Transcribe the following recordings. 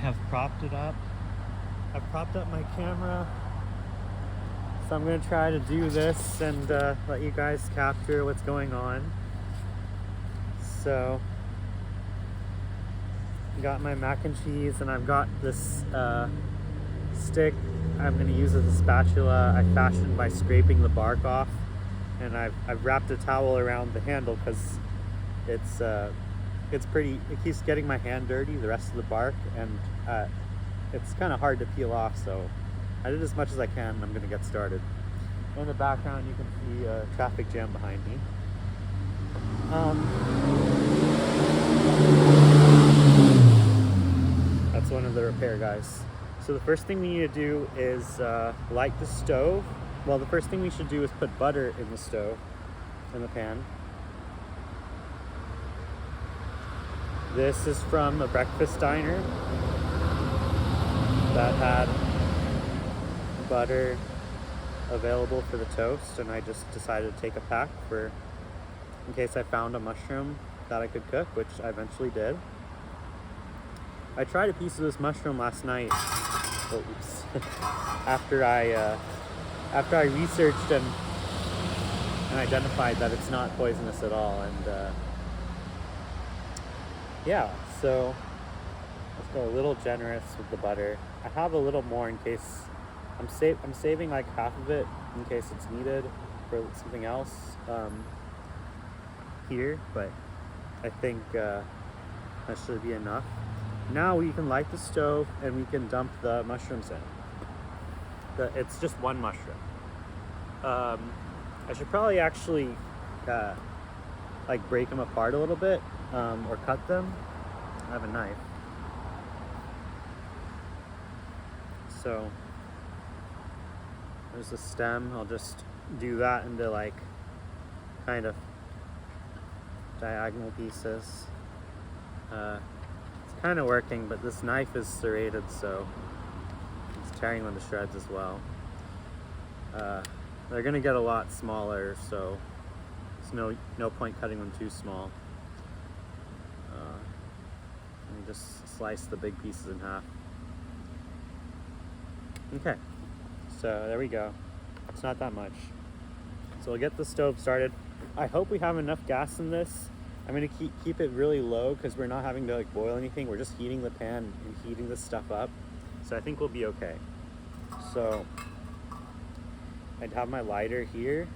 have propped it up. I've propped up my camera. So I'm gonna try to do this and let you guys capture what's going on. So, got my mac and cheese, and I've got this stick I'm gonna use as a spatula. I fashioned by scraping the bark off, and I've wrapped a towel around the handle because it keeps getting my hand dirty, the rest of the bark, and it's kind of hard to peel off, so I did as much as I can, and I'm gonna get started. In the background you can see a traffic jam behind me. That's one of the repair guys. So the first thing we need to do is light the stove. Well, the first thing we should do is put butter in the stove, in the pan. This is from a breakfast diner that had butter available for the toast, and I just decided to take a pack in case I found a mushroom that I could cook, which I eventually did. I tried a piece of this mushroom last night. Oh, oops. after I researched and identified that it's not poisonous at all, and yeah, so let's go a little generous with the butter. I have a little more in case I'm saving like half of it in case it's needed for something else here, but I think that should be enough. Now we can light the stove and we can dump the mushrooms in. It's just one mushroom. I should probably actually like break them apart a little bit or cut them. I have a knife. So there's the stem. I'll just do that into like kind of diagonal pieces. It's kind of working, but this knife is serrated, so it's tearing them to shreds as well. They're gonna get a lot smaller, so there's no point cutting them too small. Let me just slice the big pieces in half. Okay, so there we go. It's not that much. So we'll get the stove started. I hope we have enough gas in this. I'm gonna keep it really low because we're not having to like boil anything. We're just heating the pan and heating this stuff up. So I think we'll be okay. So I'd have my lighter here,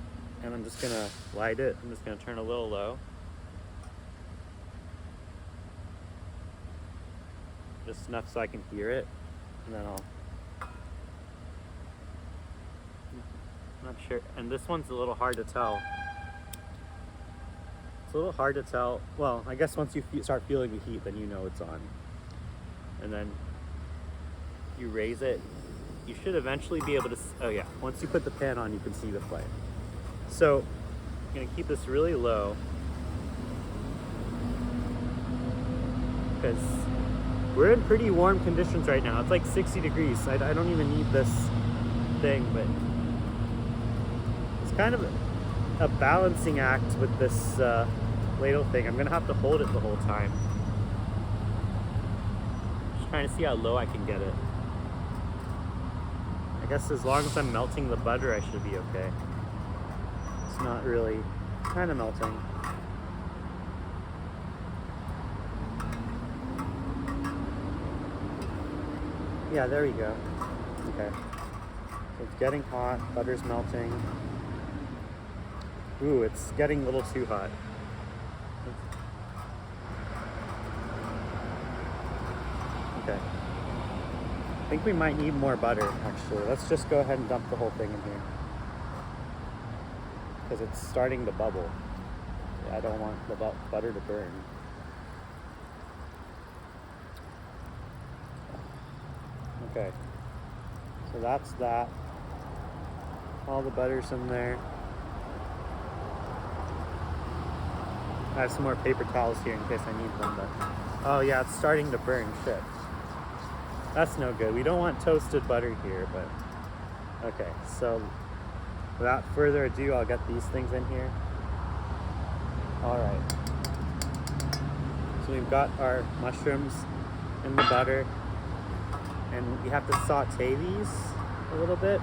and I'm just gonna light it. I'm just gonna turn a little low. Just enough so I can hear it, and then I'm not sure. And this one's a little hard to tell. It's a little hard to tell. Well, I guess once you start feeling the heat, then you know it's on. And then you raise it. You should eventually be able to, oh yeah, once you put the pan on, you can see the flame. So I'm gonna keep this really low because we're in pretty warm conditions right now. It's like 60 degrees. I don't even need this thing, but it's kind of a balancing act with this ladle thing. I'm gonna have to hold it the whole time. Just trying to see how low I can get it. I guess as long as I'm melting the butter, I should be okay. It's not really, kind of melting. Yeah, there we go. Okay. So it's getting hot, butter's melting. Ooh, it's getting a little too hot. Okay. I think we might need more butter, actually. Let's just go ahead and dump the whole thing in here. Because it's starting to bubble. I don't want the butter to burn. Okay. So that's that. All the butter's in there. I have some more paper towels here in case I need them, but oh yeah, it's starting to burn. Shit. That's no good. We don't want toasted butter here, but okay. So without further ado, I'll get these things in here. All right. So we've got our mushrooms in the butter. and we have to saute these a little bit.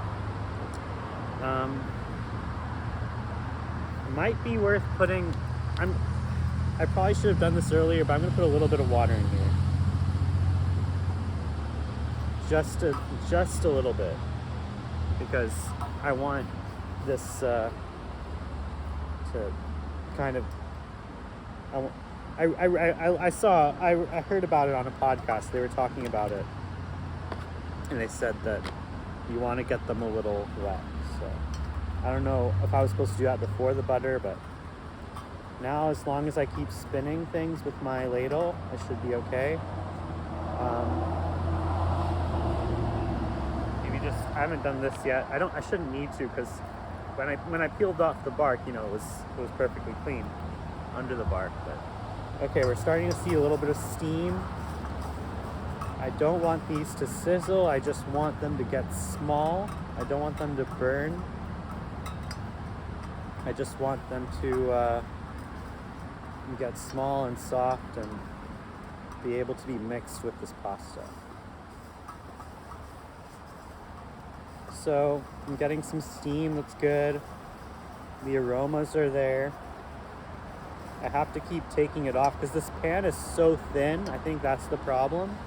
Might be worth putting, I probably should have done this earlier, but I'm gonna put a little bit of water in here. Just a little bit, because I want this to kind of, I heard about it on a podcast. They were talking about it, and they said that you want to get them a little wet. So I don't know if I was supposed to do that before the butter, but now as long as I keep spinning things with my ladle, I should be okay. I haven't done this yet. I shouldn't need to, because when I peeled off the bark, you know, it was perfectly clean under the bark. But okay, we're starting to see a little bit of steam. I don't want these to sizzle. I just want them to get small. I don't want them to burn. I just want them to get small and soft and be able to be mixed with this pasta. So I'm getting some steam, that's good. The aromas are there. I have to keep taking it off because this pan is so thin. I think that's the problem.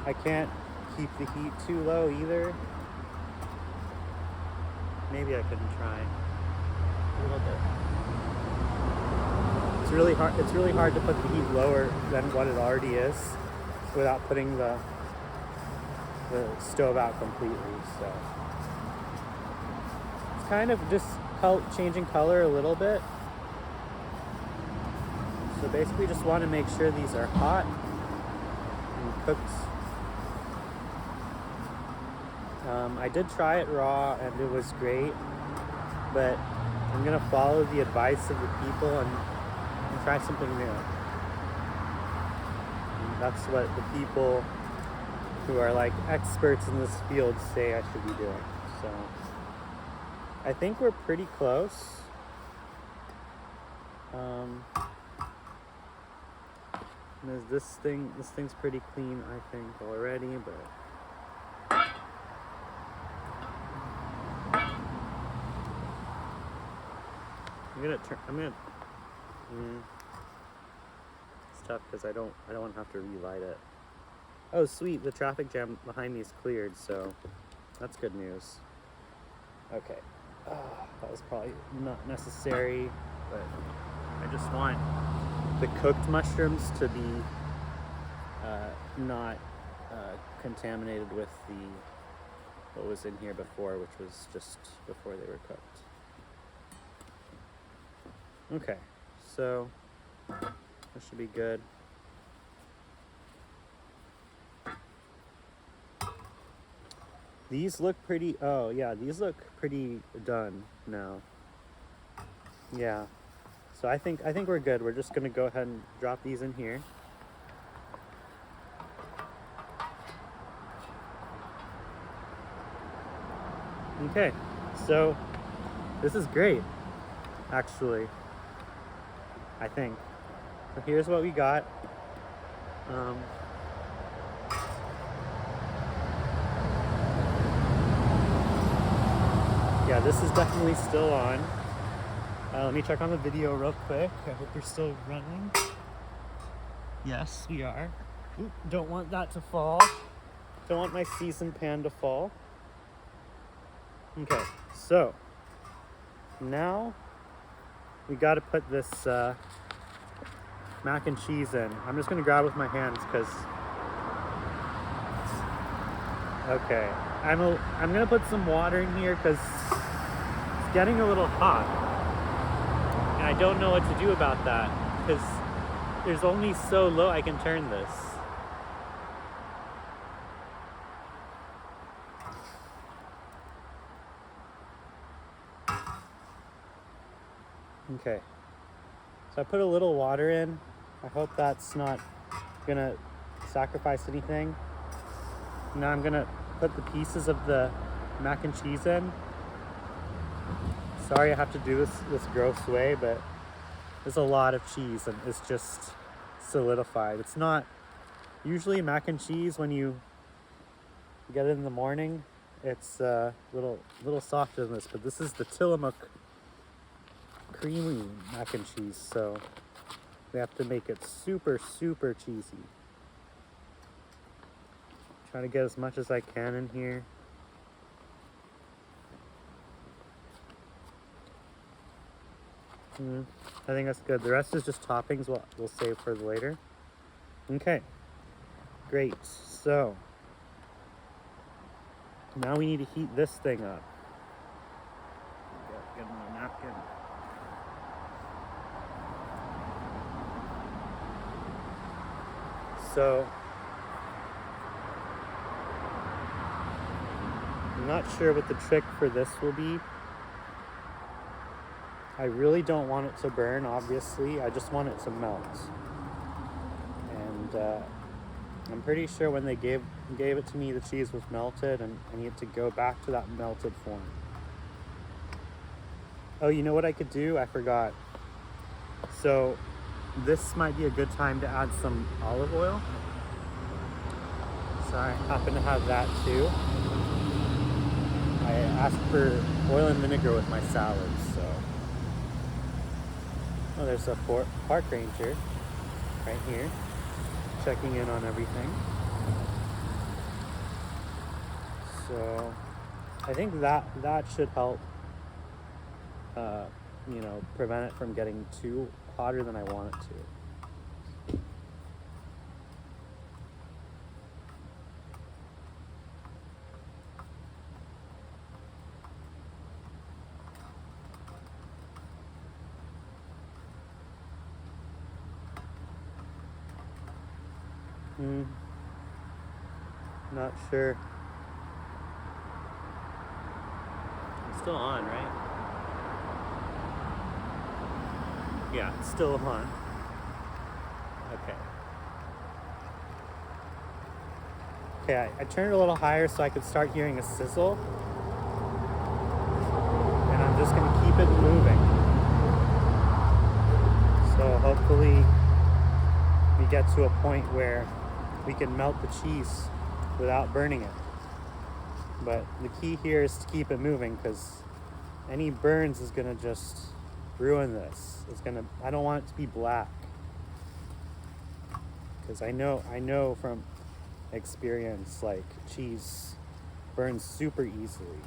I can't keep the heat too low either. Maybe I can try a little bit. It's really hard to put the heat lower than what it already is without putting the stove out completely. So it's kind of just changing color a little bit. So basically just want to make sure these are hot and cooked. I did try it raw and it was great, but I'm gonna follow the advice of the people and try something new. And that's what the people who are like experts in this field say I should be doing. So I think we're pretty close. This thing's pretty clean, I think, already, but it's tough because I don't want to have to relight it. Oh sweet, the traffic jam behind me is cleared, so that's good news. Okay, that was probably not necessary, but I just want the cooked mushrooms to be not contaminated with what was in here before, which was just before they were cooked. Okay, so that should be good. These look pretty, these look pretty done now. Yeah, so I think we're good. We're just gonna go ahead and drop these in here. Okay, so this is great, actually, I think. So here's what we got. Yeah, this is definitely still on. Let me check on the video real quick. I hope we're still running. Yes, we are. Oop, don't want that to fall. Don't want my seasoned pan to fall. Okay, so now we got to put this mac and cheese in. I'm just gonna grab it with my hands because okay, I'm gonna put some water in here because it's getting a little hot, and I don't know what to do about that because there's only so low I can turn this. Okay, so I put a little water in. I hope that's not gonna sacrifice anything. Now I'm gonna put the pieces of the mac and cheese in. Sorry I have to do this gross way, but there's a lot of cheese and it's just solidified. It's not usually mac and cheese when you get it in the morning, it's a little softer than this, but this is the Tillamook creamy mac and cheese, so we have to make it super, super cheesy. Try to get as much as I can in here. I think that's good. The rest is just toppings we'll save for later. Okay, great. So now we need to heat this thing up. Get my napkin. So I'm not sure what the trick for this will be. I really don't want it to burn, obviously. I just want it to melt. And I'm pretty sure when they gave it to me, the cheese was melted, and I need to go back to that melted form. Oh, you know what I could do? I forgot. So this might be a good time to add some olive oil. So I happen to have that too. I asked for oil and vinegar with my salads, so. Oh, there's a park ranger right here, checking in on everything. So I think that should help, prevent it from getting too hotter than I want it to. Not sure. It's still on, right? Yeah, it's still on. Okay. Okay, I turned it a little higher so I could start hearing a sizzle. And I'm just gonna keep it moving. So hopefully we get to a point where we can melt the cheese without burning it. But the key here is to keep it moving, because any burns is gonna just ruin this. I don't want it to be black, because I know from experience, like, cheese burns super easily.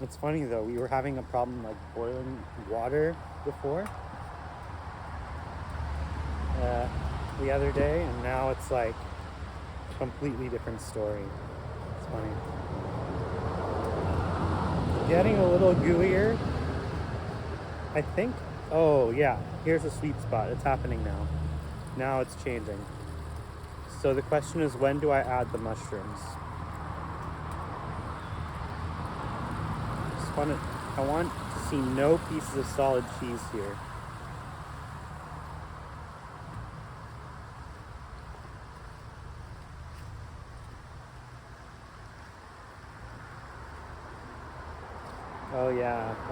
It's funny though, we were having a problem like boiling water before the other day, and now it's like a completely different story. It's funny. Getting a little gooier, I think. Oh yeah, here's a sweet spot. It's happening now. Now it's changing. So the question is, when do I add the mushrooms? I want to see no pieces of solid cheese here.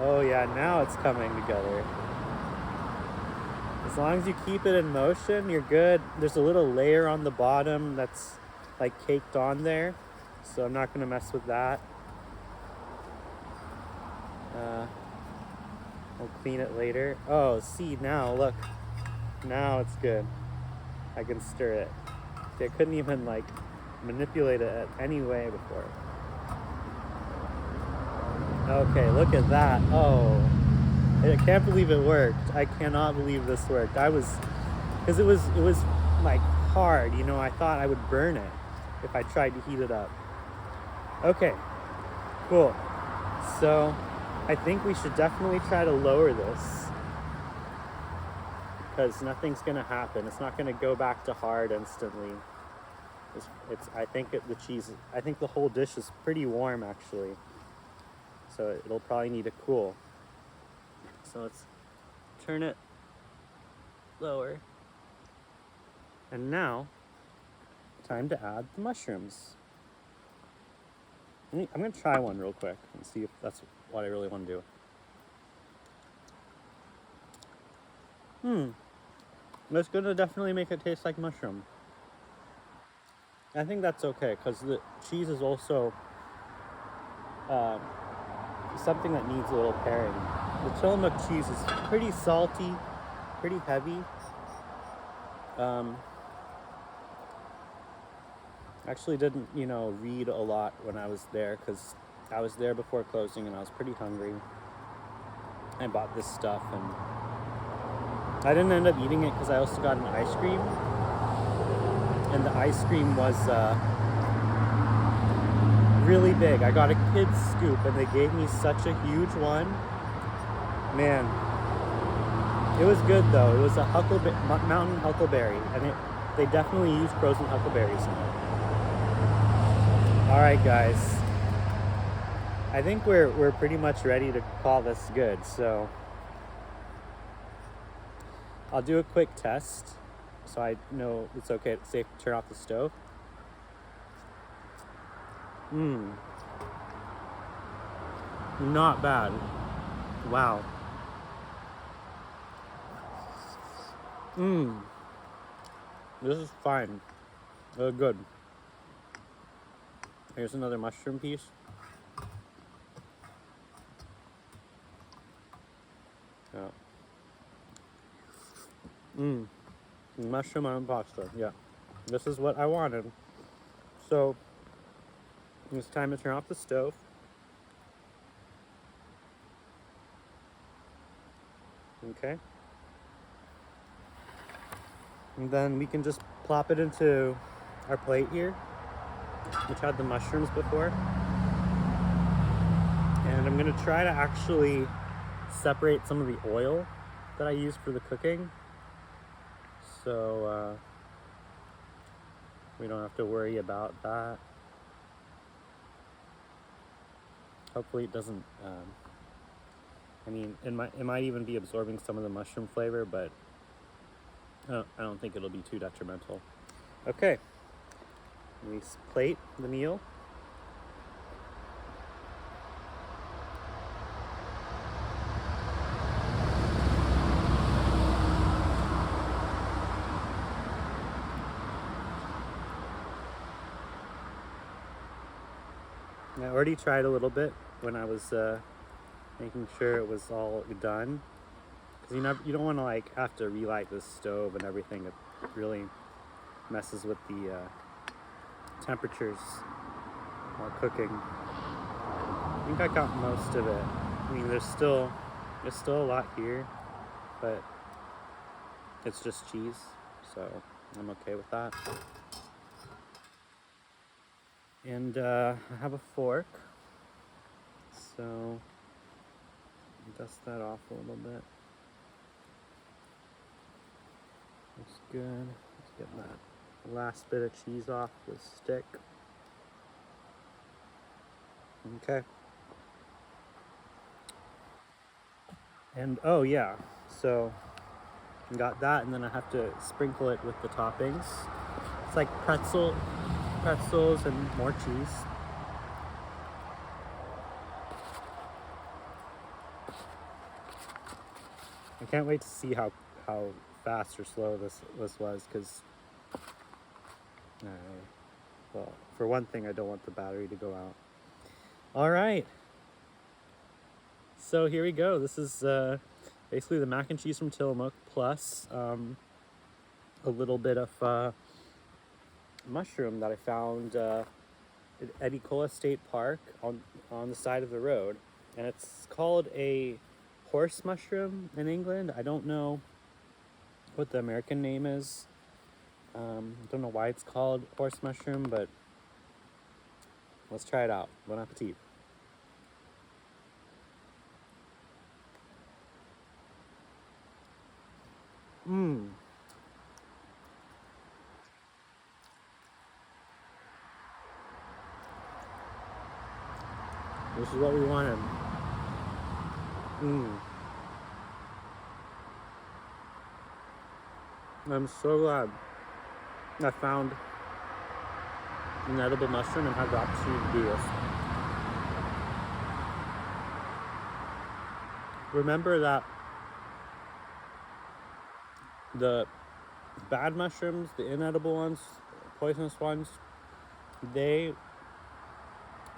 Oh yeah, now it's coming together. As long as you keep it in motion, you're good. There's a little layer on the bottom that's like caked on there, so I'm not gonna mess with that. We'll clean it later. Oh, see, now look, now it's good. I can stir it. See, I couldn't even like manipulate it any way before. Okay, look at that. Oh, I can't believe it worked. I cannot believe this worked. Because it was like hard, I thought I would burn it if I tried to heat it up. Okay, cool. So I think we should definitely try to lower this, because nothing's gonna happen. It's not gonna go back to hard instantly. I think the whole dish is pretty warm actually. So it'll probably need to cool. So let's turn it lower. And now, time to add the mushrooms. I'm gonna try one real quick and see if that's what I really want to do. That's gonna definitely make it taste like mushroom. I think that's okay because the cheese is also uh, something that needs a little pairing. The Tillamook cheese is pretty salty, pretty heavy. Actually didn't, read a lot when I was there because I was there before closing and I was pretty hungry. I bought this stuff and I didn't end up eating it because I also got an ice cream. And the ice cream was really big. I got a kid's scoop and they gave me such a huge one. Man, it was good though. It was a mountain huckleberry, and they definitely use frozen huckleberries in it. All right, guys. I think we're pretty much ready to call this good. So I'll do a quick test so I know it's okay, it's safe to turn off the stove. Not bad. Wow. This is fine. Good. Here's another mushroom piece. Yeah. Mushroom on pasta. Yeah. This is what I wanted. So it's time to turn off the stove. Okay. And then we can just plop it into our plate here, which had the mushrooms before. And I'm gonna try to actually separate some of the oil that I use for the cooking. So we don't have to worry about that. Hopefully it doesn't, it might even be absorbing some of the mushroom flavor, but I don't think it'll be too detrimental. Okay, we plate the meal. I already tried a little bit when I was making sure it was all done, because you don't want to have to relight the stove and everything. It really messes with the temperatures while cooking. I think I got most of it. There's still a lot here, but it's just cheese, so I'm okay with that. And I have a fork, so dust that off a little bit. Looks good. Let's get that last bit of cheese off the stick. Okay. And oh yeah, so I got that, and then I have to sprinkle it with the toppings. It's like pretzels and more cheese. I can't wait to see how fast or slow this was, because well, for one thing, I don't want the battery to go out. All right, so here we go. This is basically the mac and cheese from Tillamook plus a little bit of mushroom that I found at Tillamook State Park on the side of the road, and it's called a horse mushroom in England. I don't know what the American name is. Don't know why it's called horse mushroom, but let's try it out. Bon appetit. This is what we wanted. I'm so glad I found an edible mushroom and had the opportunity to do this. Remember that the bad mushrooms, the inedible ones, poisonous ones, if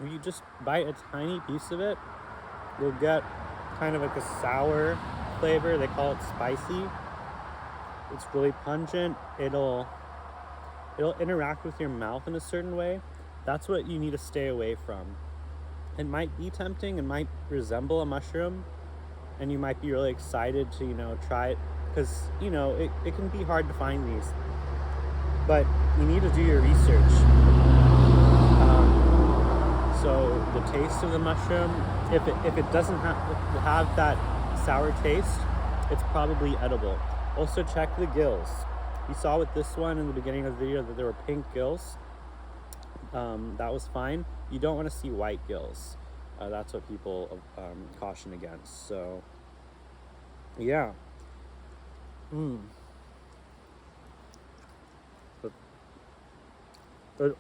you just bite a tiny piece of it, you'll get kind of like a sour flavor. They call it spicy. It's really pungent. It'll interact with your mouth in a certain way. That's what you need to stay away from. It might be tempting, it might resemble a mushroom, and you might be really excited to, try it, because, it can be hard to find these. But you need to do your research. So the taste of the mushroom, if it doesn't have that sour taste, it's probably edible. Also check the gills. You saw with this one in the beginning of the video that there were pink gills. That was fine. You don't want to see white gills. That's what people caution against. So, yeah.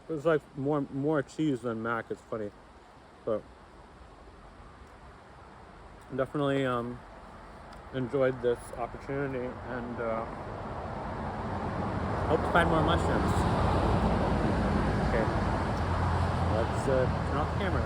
It's like more cheese than mac. It's funny, but definitely enjoyed this opportunity, and hope to find more mushrooms. Okay, let's turn off the camera.